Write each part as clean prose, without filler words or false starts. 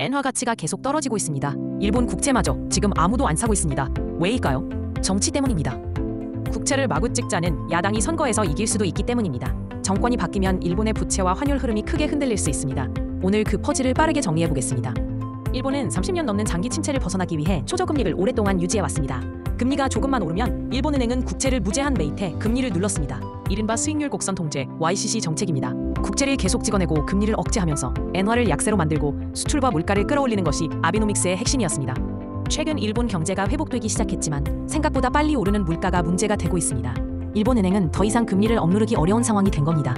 엔화 가치가 계속 떨어지고 있습니다. 일본 국채마저 지금 아무도 안 사고 있습니다. 왜일까요? 정치 때문입니다. 국채를 마구 찍자는 야당이 선거에서 이길 수도 있기 때문입니다. 정권이 바뀌면 일본의 부채와 환율 흐름이 크게 흔들릴 수 있습니다. 오늘 그 퍼즐을 빠르게 정리해 보겠습니다. 일본은 30년 넘는 장기 침체를 벗어나기 위해 초저금리를 오랫동안 유지해왔습니다. 금리가 조금만 오르면 일본은행은 국채를 무제한 매입해 금리를 눌렀습니다. 이른바 수익률 곡선 통제 YCC 정책입니다. 국채를 계속 찍어내고 금리를 억제하면서 엔화를 약세로 만들고 수출과 물가를 끌어올리는 것이 아베노믹스의 핵심이었습니다. 최근 일본 경제가 회복되기 시작했지만 생각보다 빨리 오르는 물가가 문제가 되고 있습니다. 일본은행은 더 이상 금리를 억누르기 어려운 상황이 된 겁니다.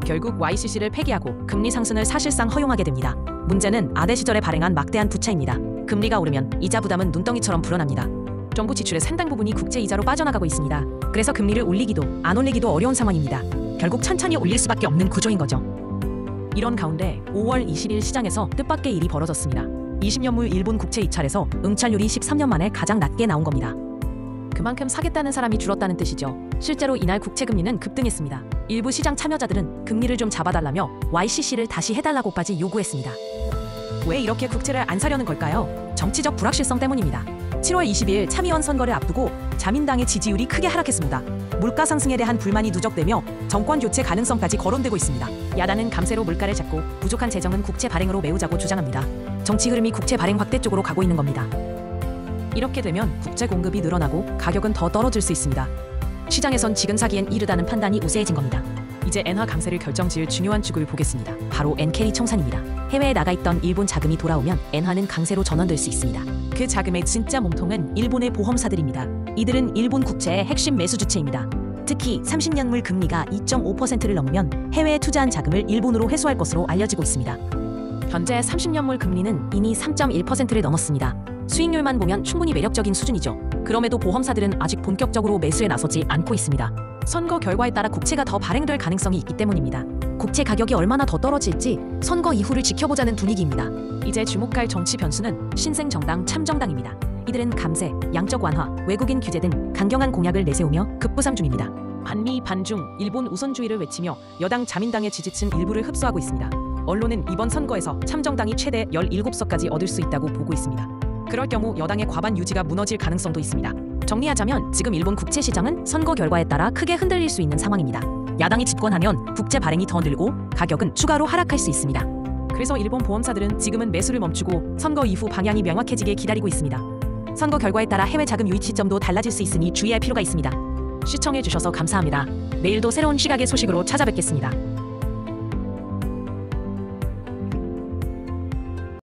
결국 YCC를 폐기하고 금리 상승을 사실상 허용하게 됩니다. 문제는 아베 시절에 발행한 막대한 부채입니다. 금리가 오르면 이자 부담은 눈덩이처럼 불어납니다. 정부 지출의 상당 부분이 국채 이자로 빠져나가고 있습니다. 그래서 금리를 올리기도 안 올리기도 어려운 상황입니다. 결국 천천히 올릴 수밖에 없는 구조인 거죠. 이런 가운데 5월 20일 시장에서 뜻밖의 일이 벌어졌습니다. 20년물 일본 국채 이찰에서 응찰률이 13년 만에 가장 낮게 나온 겁니다. 그만큼 사겠다는 사람이 줄었다는 뜻이죠. 실제로 이날 국채 금리는 급등했습니다. 일부 시장 참여자들은 금리를 좀 잡아달라며 YCC를 다시 해달라고까지 요구했습니다. 왜 이렇게 국채를 안 사려는 걸까요? 정치적 불확실성 때문입니다. 7월 20일 참의원 선거를 앞두고 자민당의 지지율이 크게 하락했습니다. 물가 상승에 대한 불만이 누적되며 정권 교체 가능성까지 거론되고 있습니다. 야당은 감세로 물가를 잡고 부족한 재정은 국채 발행으로 메우자고 주장합니다. 정치 흐름이 국채 발행 확대 쪽으로 가고 있는 겁니다. 이렇게 되면 국채 공급이 늘어나고 가격은 더 떨어질 수 있습니다. 시장에선 지금 사기엔 이르다는 판단이 우세해진 겁니다. 이제 엔화 강세를 결정지을 중요한 축을 보겠습니다. 바로 엔캐리 청산입니다. 해외에 나가 있던 일본 자금이 돌아오면 엔화는 강세로 전환될 수 있습니다. 그 자금의 진짜 몸통은 일본의 보험사들입니다. 이들은 일본 국채의 핵심 매수 주체입니다. 특히 30년물 금리가 2.5%를 넘으면 해외에 투자한 자금을 일본으로 회수할 것으로 알려지고 있습니다. 현재 30년물 금리는 이미 3.1%를 넘었습니다. 수익률만 보면 충분히 매력적인 수준이죠. 그럼에도 보험사들은 아직 본격적으로 매수에 나서지 않고 있습니다. 선거 결과에 따라 국채가 더 발행될 가능성이 있기 때문입니다. 국채 가격이 얼마나 더 떨어질지 선거 이후를 지켜보자는 분위기입니다. 이제 주목할 정치 변수는 신생정당 참정당입니다. 이들은 감세, 양적 완화, 외국인 규제 등 강경한 공약을 내세우며 급부상 중입니다. 반미, 반중, 일본 우선주의를 외치며 여당 자민당의 지지층 일부를 흡수하고 있습니다. 언론은 이번 선거에서 참정당이 최대 17석까지 얻을 수 있다고 보고 있습니다. 그럴 경우 여당의 과반 유지가 무너질 가능성도 있습니다. 정리하자면 지금 일본 국채 시장은 선거 결과에 따라 크게 흔들릴 수 있는 상황입니다. 야당이 집권하면 국채 발행이 더 늘고 가격은 추가로 하락할 수 있습니다. 그래서 일본 보험사들은 지금은 매수를 멈추고 선거 이후 방향이 명확해지길 기다리고 있습니다. 선거 결과에 따라 해외 자금 유입 시점도 달라질 수 있으니 주의할 필요가 있습니다. 시청해주셔서 감사합니다. 내일도 새로운 시각의 소식으로 찾아뵙겠습니다.